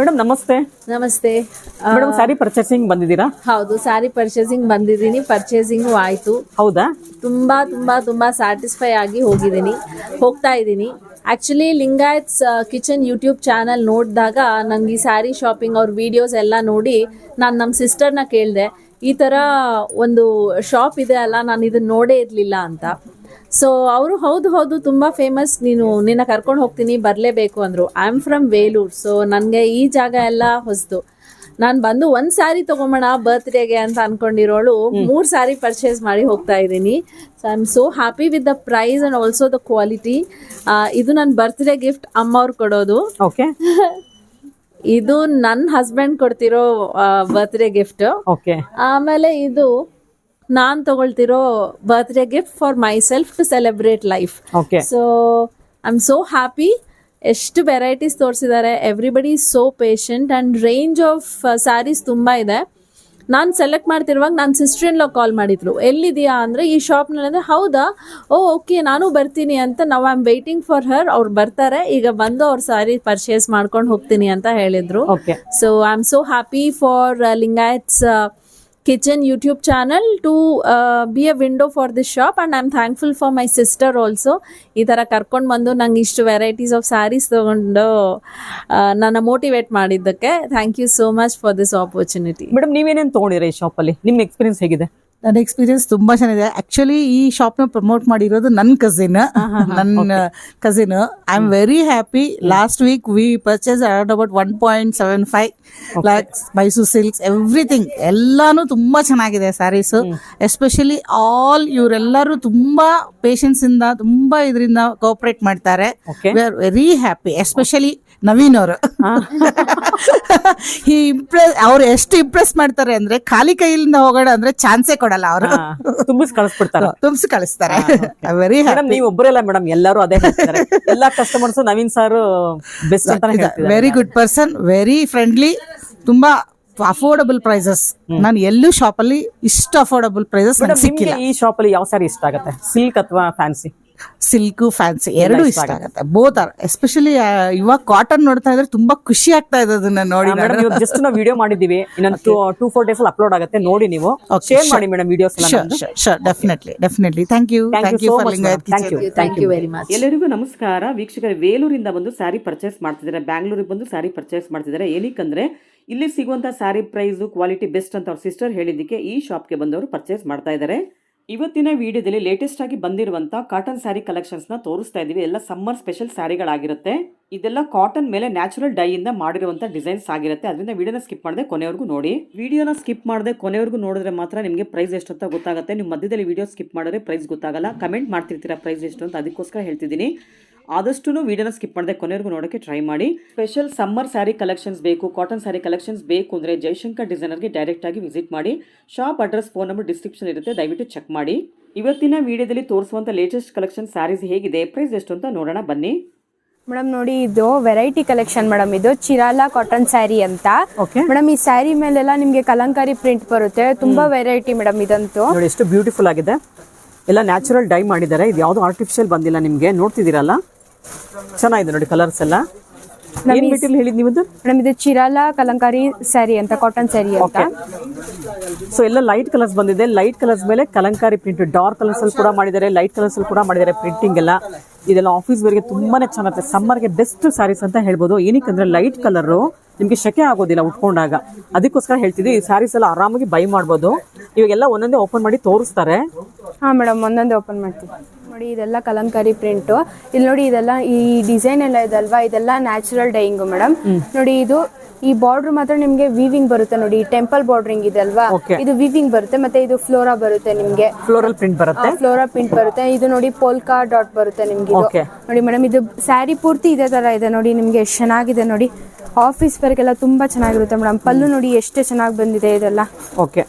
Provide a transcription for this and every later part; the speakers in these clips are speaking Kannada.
ಮೇಡಮ್ ನಮಸ್ತೆ. ನಮಸ್ತೆ ಮೇಡಮ್ ಸ್ಯಾರಿ ಪರ್ಚೇಸಿಂಗ್ ಬಂದಿದ್ದೀರಾ? ಹೌದು, ಸ್ಯಾರಿ ಪರ್ಚೇಸಿಂಗ್ ಬಂದಿದ್ದೀನಿ. ಪರ್ಚೇಸಿಂಗು ಆಯ್ತು. ಹೌದಾ? ತುಂಬಾ ತುಂಬಾ ತುಂಬಾ ಸ್ಯಾಟಿಸ್ಫೈ ಆಗಿ ಹೋಗ್ತಾ ಇದ್ದೀನಿ. Actually Lingayats kitchen YouTube channel ನೋಡಿದಾಗ ನನಗೆ ಈ ಸ್ಯಾರಿ ಶಾಪಿಂಗ್ ಅವ್ರ ವಿಡಿಯೋಸ್ ಎಲ್ಲ ನೋಡಿ ನಾನು ನಮ್ಮ ಸಿಸ್ಟರ್ನ ಕೇಳಿದೆ, ಈ ಥರ ಒಂದು ಶಾಪ್ ಇದೆ ಅಲ್ಲ, ನಾನು ಇದನ್ನ ನೋಡೇ ಇರಲಿಲ್ಲ ಅಂತ. ಸೊ ಅವರು ಹೌದು ತುಂಬ ಫೇಮಸ್, ನಿನ್ನ ಕರ್ಕೊಂಡು ಹೋಗ್ತೀನಿ, ಬರಲೇಬೇಕು ಅಂದರು. I am from Vellore. So ನನಗೆ ಈ ಜಾಗ ಎಲ್ಲ ಹೊಸದು. ನಾನು ಬಂದು ಒಂದು ಸ್ಯಾರಿ ತೊಗೊಂಬೋಣ ಬರ್ತ್ಡೇಗೆ ಅಂತ ಅನ್ಕೊಂಡಿರೋಳು 3 ಸ್ಯಾರಿ ಪರ್ಚೇಸ್ ಮಾಡಿ ಹೋಗ್ತಾ ಇದ್ದೀನಿ. So I am so happy with the price and also the quality. ಇದು ನನ್ನ ಬರ್ತ್ಡೇ ಗಿಫ್ಟ್ ಅಮ್ಮ ಅವ್ರು ಕೊಡೋದು. ಓಕೆ. ಇದು ನನ್ನ ಹಸ್ಬೆಂಡ್ ಕೊಡ್ತಿರೋ ಬರ್ತ್ಡೇ ಗಿಫ್ಟ್. ಓಕೆ. ಆಮೇಲೆ ಇದು ನಾನು ತಗೊಳ್ತಿರೋ birthday gift for myself to celebrate life. Okay. So I am so happy. ಎಷ್ಟು ವೆರೈಟೀಸ್ ತೋರಿಸಿದ್ದಾರೆ. Everybody is so patient and range of saris ತುಂಬ ಇದೆ. ನಾನು ಸೆಲೆಕ್ಟ್ ಮಾಡ್ತಿರುವಾಗ ನನ್ನ ಸಿಸ್ಟರ್ ಇನ್ ಲಾ ಕಾಲ್ ಮಾಡಿದ್ರು, ಎಲ್ಲಿದೆಯಾ ಅಂದರೆ ಈ ಶಾಪ್ನಲ್ಲಿ. ಅಂದರೆ ಹೌದಾ, ಓಕೆ ನಾನು ಬರ್ತೀನಿ ಅಂತ. ನಾವು I am waiting for her. ಅವ್ರು ಬರ್ತಾರೆ, ಈಗ ಬಂದು ಅವ್ರ ಸ್ಯಾರಿ ಪರ್ಚೇಸ್ ಮಾಡ್ಕೊಂಡು ಹೋಗ್ತೀನಿ ಅಂತ ಹೇಳಿದ್ರು. So I am so happy for Lingayats kitchen YouTube channel to be a window for this shop. And I am thankful for my sister also. ಈ ಥರ ಕರ್ಕೊಂಡು ಬಂದು ನಂಗೆ ಇಷ್ಟು ವೆರೈಟೀಸ್ ಆಫ್ ಸ್ಯಾರೀಸ್ ತೊಗೊಂಡು ನನ್ನ ಮೋಟಿವೇಟ್ ಮಾಡಿದ್ದಕ್ಕೆ thank you so much for this opportunity. Madam ನೀವೇನೇನು ತೊಗೊಂಡಿರ ಈ ಶಾಪಲ್ಲಿ? ನಿಮ್ಮ ಎಕ್ಸ್ಪೀರಿಯನ್ಸ್ ಹೇಗಿದೆ? ನನ್ನ ಎಕ್ಸ್ಪೀರಿಯನ್ಸ್ ತುಂಬಾ ಚೆನ್ನಾಗಿದೆ. ಆಕ್ಚುಲಿ ಈ ಶಾಪ್ ನ ಪ್ರಮೋಟ್ ಮಾಡಿರೋದು ನನ್ನ cousin. I am very happy. Last week we purchase around about 1.75 lakhs Mysore silks, everything ಎಲ್ಲಾನು ತುಂಬಾ ಚೆನ್ನಾಗಿದೆ ಸ್ಯಾರೀಸ್. ಎಸ್ಪೆಷಲಿ ಆಲ್ ಇವರೆಲ್ಲರೂ ತುಂಬಾ ಪೇಷನ್ಸ್ ಇಂದ ತುಂಬಾ ಇದರಿಂದ ಕೋಆಪರೇಟ್ ಮಾಡ್ತಾರೆ. We are very happy. Especially Naveen ಅವರು ಅವ್ರು ಎಷ್ಟು ಇಂಪ್ರೆಸ್ ಮಾಡ್ತಾರೆ ಅಂದ್ರೆ ಖಾಲಿ ಕೈಯಿಂದ ಹೋಗೋಣ ಅಂದ್ರೆ ಚಾನ್ಸೇ ಕೊಡಲ್ಲ. ಅವರು ತುಂಬಿಸಿ ಕಳಿಸ್ತಾರೆ. Very happy. ನೀವು ಒಬ್ಬರಲ್ಲ ಮೇಡಮ್, ಎಲ್ಲರೂ ಅದೇ ಹೇಳ್ತಾರೆ. ಎಲ್ಲಾ ಕಸ್ಟಮರ್ಸ್ ನವೀನ್ ಸರ್ ಬೆಸ್ಟ್ ಅಂತ ಹೇಳ್ತಾರೆ. Very good person, very friendly, ತುಂಬಾ ಅಫೋರ್ಡಬಲ್ ಪ್ರೈಸಸ್. ನಾನು ಎಲ್ಲೂ ಶಾಪ್ ಅಲ್ಲಿ ಇಷ್ಟು ಅಫೋರ್ಡಬಲ್ ಪ್ರೈಸಸ್ ಸಿಕ್ಕಿಲ್ಲ. ಈ ಶಾಪ್ ಅಲ್ಲಿ ಯಾವ ಸ್ಯಾರಿ ಇಷ್ಟ ಆಗುತ್ತೆ, ಸಿಲ್ಕ್ ಅಥವಾ ಫ್ಯಾನ್ಸಿ? ಸಿಲ್ಕ್ ಫ್ಯಾನ್ಸಿ ಎರಡು ಇಷ್ಟ ಆಗುತ್ತೆ. Both are. ಎಸ್ಪೆಷಲಿ ಇವಾಗ ಕಾಟನ್ ನೋಡ್ತಾ ಇದ್ರೆ ತುಂಬಾ ಖುಷಿ ಆಗ್ತಾ ಇದೆ ಅದನ್ನ ನೋಡಿ. ಜಸ್ಟ್ ನಾವು ವಿಡಿಯೋ ಮಾಡಿದೀವಿ, ಇನ್ನೊಂದು 2-4 ಡೇಸ್ ಅಲ್ಲಿ ಅಪ್ಲೋಡ್ ಆಗುತ್ತೆ, ನೋಡಿ ನೀವು ಶೇರ್ ಮಾಡಿ madam videos. Definitely. Thank you for Lingayat kitchen. Thank you very much. ಎಲ್ಲರಿಗೂ ನಮಸ್ಕಾರ ವೀಕ್ಷಕರೇ. ವೇಲೂರಿಂದ ಬಂದು ಸ್ಯಾರಿ ಪರ್ಚೇಸ್ ಮಾಡ್ತಿದ್ದಾರೆ, ಬ್ಯಾಂಗ್ಳೂರಿಗೆ ಬಂದು ಸ್ಯಾರಿ ಪರ್ಚೇಸ್ ಮಾಡ್ತಿದ್ದಾರೆ. ಏನಕ್ಕಂದ್ರೆ ಇಲ್ಲಿ ಸಿಗುವಂತ ಸ್ಯಾರಿ ಪ್ರೈಸ್ ಕ್ವಾಲಿಟಿ ಬೆಸ್ಟ್ ಅಂತ ಅವ್ರ ಸಿಸ್ಟರ್ ಹೇಳಿದ್ದಕ್ಕೆ ಈ ಶಾಪ್ಗೆ ಬಂದವರು ಪರ್ಚೇಸ್ ಮಾಡ್ತಾ ಇದ್ದಾರೆ. ಇವತ್ತಿನ ವಿಡಿಯೋದಲ್ಲಿ ಲೇಟೆಸ್ಟ್ ಆಗಿ ಬಂದಿರುವಂಥ ಕಾಟನ್ ಸ್ಯಾರಿ ಕಲೆಕ್ಷನ್ಸ್ನ ತೋರಿಸ್ತಾ ಇದ್ದೀವಿ. ಎಲ್ಲ ಸಮ್ಮರ್ ಸ್ಪೆಷಲ್ ಸ್ಯಾರಿಗಳಾಗಿರುತ್ತೆ. ಇದೆಲ್ಲ ಕಾಟನ್ ಮೇಲೆ ನ್ಯಾಚುರಲ್ ಡೈ ಇಂದ ಮಾಡಿರುವಂಥ ಡಿಸೈನ್ಸ್ ಆಗಿರುತ್ತೆ. ಅದರಿಂದ ವಿಡಿಯೋನ ಸ್ಕಿಪ್ ಮಾಡದೆ ಕೊನೆವರೆಗೂ ನೋಡಿ. ವಿಡಿಯೋನ ಸ್ಕಿಪ್ ಮಾಡದೆ ಕೊನೆವರೆಗೂ ನೋಡಿದ್ರೆ ಮಾತ್ರ ನಿಮಗೆ ಪ್ರೈಸ್ ಎಷ್ಟು ಅಂತ ಗೊತ್ತಾಗುತ್ತೆ. ನೀವು ಮಧ್ಯದಲ್ಲಿ ವಿಡಿಯೋ ಸ್ಕಿಪ್ ಮಾಡಿದ್ರೆ ಪ್ರೈಸ್ ಗೊತ್ತಾಗಲ್ಲ. ಕಮೆಂಟ್ ಮಾಡ್ತಿರ್ತೀರಾ ಪ್ರೈಸ್ ಎಷ್ಟು ಅಂತ, ಅದಕ್ಕೋಸ್ಕರ ಹೇಳ್ತಿದ್ದೀನಿ. ಆದಷ್ಟು ವಿಡಿಯೋನ ಸ್ಕಿಪ್ ಮಾಡದೆ ಕೊನೆವರೆಗೂ ನೋಡೋಕ್ಕೆ ಟ್ರೈ ಮಾಡಿ. ಸ್ಪೆಷಲ್ ಸಮ್ಮರ್ ಸ್ಯಾರಿ ಕಲೆಕ್ಷನ್ಸ್ ಬೇಕು, ಕಾಟನ್ ಸ್ಯಾರಿ ಕಲೆಕ್ಷನ್ಸ್ ಬೇಕು ಅಂದರೆ ಜಯಶಂಕರ್ ಡಿಸೈನರ್ಗೆ ಡೈರೆಕ್ಟ್ ಆಗಿ ವಿಸಿಟ್ ಮಾಡಿ. Shop address, phone number description ಇರುತ್ತೆ, ದಯವಿಟ್ಟು ಚೆಕ್ ಮಾಡಿ. ಇವತ್ತಿನ ವಿಡಿಯೋದಲ್ಲಿ ತೋರಿಸುವಂಥ ಲೇಟೆಸ್ಟ್ ಕಲೆಕ್ಷನ್ ಸ್ಯಾರೀಸ್ ಹೇಗಿದೆ, ಪ್ರೈಸ್ ಎಷ್ಟು ಅಂತ ನೋಡೋಣ ಬನ್ನಿ. ಮೇಡಮ್ ನೋಡಿ, ಇದು ವೆರೈಟಿ ಕಲೆಕ್ಷನ್ ಮೇಡಮ್. ಇದು ಚಿರಾಲ ಕಾಟನ್ ಸ್ಯಾರಿ ಅಂತ ಮೇಡಮ್. ಈ ಸ್ಯಾರಿ ಮೇಲೆಲ್ಲ ನಿಮ್ಗೆ ಕಲಂಕಾರಿ ಪ್ರಿಂಟ್ ಬರುತ್ತೆ. ತುಂಬಾ ವೆರೈಟಿ ಮೇಡಮ್. ಇದಂತೂ ನೋಡಿ ಎಷ್ಟು ಬ್ಯೂಟಿಫುಲ್ ಆಗಿದೆ. ಎಲ್ಲ ನ್ಯಾಚುರಲ್ ಡೈ ಮಾಡಿದ್ದಾರೆ. ಇದು ಯಾವುದು ಆರ್ಟಿಫಿಷಿಯಲ್ ಬಂದಿಲ್ಲ. ನಿಮಗೆ ನೋಡ್ತಿದ್ದೀರಲ್ಲ, ಚೆನ್ನಾಗಿದೆ ನೋಡಿ ಕಲರ್ಸ್ ಎಲ್ಲ. ಏನ್ ಮೆಟೀರಿಯಲ್ ಹೇಳಿದ್ ನೀವು? ಮೇಡಮ್ ಇದು ಚಿರಾಲ ಕಲಂಕಾರಿ ಸ್ಯಾರಿ ಅಂತ, ಕಾಟನ್ ಸ್ಯಾರಿ ಅಂತ. ಸೊ ಎಲ್ಲ ಲೈಟ್ ಕಲರ್ಸ್ ಬಂದಿದೆ. ಲೈಟ್ ಕಲರ್ಸ್ ಮೇಲೆ ಕಲಂಕಾರಿ ಪ್ರಿಂಟ್, ಡಾರ್ಕ್ ಕಲರ್ಸ್ ಅಲ್ಲಿ ಕೂಡ ಮಾಡಿದ್ದಾರೆ, ಲೈಟ್ ಕಲರ್ಸ್ ಅಲ್ಲಿ ಕೂಡ ಮಾಡಿದ್ದಾರೆ ಪ್ರಿಂಟಿಂಗ್ ಎಲ್ಲ. ಇದೆಲ್ಲ ಆಫೀಸ್ ವೇರ್ಗೆ ತುಂಬಾನೇ ಚೆನ್ನಾಗಿದೆ. ಸಮ್ಮರ್ಗೆ ಬೆಸ್ಟ್ ಸ್ಯಾರೀಸ್ ಅಂತ ಹೇಳ್ಬೋದು. ಏನಕ್ಕಂದ್ರೆ ಲೈಟ್ ಕಲರ್ ನಿಮ್ಗೆ ಶೆಕೆ ಆಗೋದಿಲ್ಲ ಉಟ್ಕೊಂಡಾಗ, ಅದಕ್ಕೋಸ್ಕರ ಹೇಳ್ತಿದ್ವಿ. ಈ ಸ್ಯಾರೀಸ್ ಎಲ್ಲ ಆರಾಮಾಗಿ ಬೈ ಮಾಡ್ಬೋದು. ಇವಾಗೆಲ್ಲ ಒಂದೊಂದೇ ಓಪನ್ ಮಾಡಿ ತೋರಿಸ್ತಾರೆ. ಹಾ ಮೇಡಮ್, ಒಂದೊಂದೇ ಓಪನ್ ಮಾಡ್ತೀವಿ ನೋಡಿ. ಇದೆಲ್ಲ ಕಲಂಕಾರಿ ಪ್ರಿಂಟ್. ಇಲ್ಲಿ ನೋಡಿ, ಇದೆಲ್ಲ ಈ ಡಿಸೈನ್ ಎಲ್ಲ ಇದಲ್ವಾ, ಇದೆಲ್ಲ ನ್ಯಾಚುರಲ್ ಡೈಯಿಂಗ್ ಮೇಡಮ್. ನೋಡಿ, ಇದು ಈ ಬಾರ್ಡರ್ ಮಾತ್ರ ನಿಮ್ಗೆ ವೀವಿಂಗ್ ಬರುತ್ತೆ ನೋಡಿ. ಟೆಂಪಲ್ ಬಾರ್ಡರಿಂಗ್ ಇದೆ ಅಲ್ವಾ, ಇದು ವೀವಿಂಗ್ ಬರುತ್ತೆ. ಮತ್ತೆ ಇದು ಫ್ಲೋರಾ ಬರುತ್ತೆ ನಿಮ್ಗೆ, ಫ್ಲೋರಲ್ ಪ್ರಿಂಟ್ ಬರುತ್ತೆ. ಫ್ಲೋರಾ ಪ್ರಿಂಟ್ ಬರುತ್ತೆ. ಇದು ನೋಡಿ ಪೋಲ್ಕಾ ಡಾಟ್ ಬರುತ್ತೆ ನಿಮ್ಗೆ. ನೋಡಿ ಮೇಡಮ್, ಇದು ಸ್ಯಾರಿ ಪೂರ್ತಿ ಇದೇ ತರ ಇದೆ ನೋಡಿ. ನಿಮ್ಗೆ ಎಷ್ಟು ಚೆನ್ನಾಗಿದೆ ನೋಡಿ. ಆಫೀಸ್ ವರ್ಗೆಲ್ಲ ತುಂಬಾ ಚೆನ್ನಾಗಿರುತ್ತೆ ಮೇಡಮ್. ಪಲ್ಲು ನೋಡಿ ಎಷ್ಟು ಚೆನ್ನಾಗಿ ಬಂದಿದೆ ಇದೆಲ್ಲ. ಓಕೆ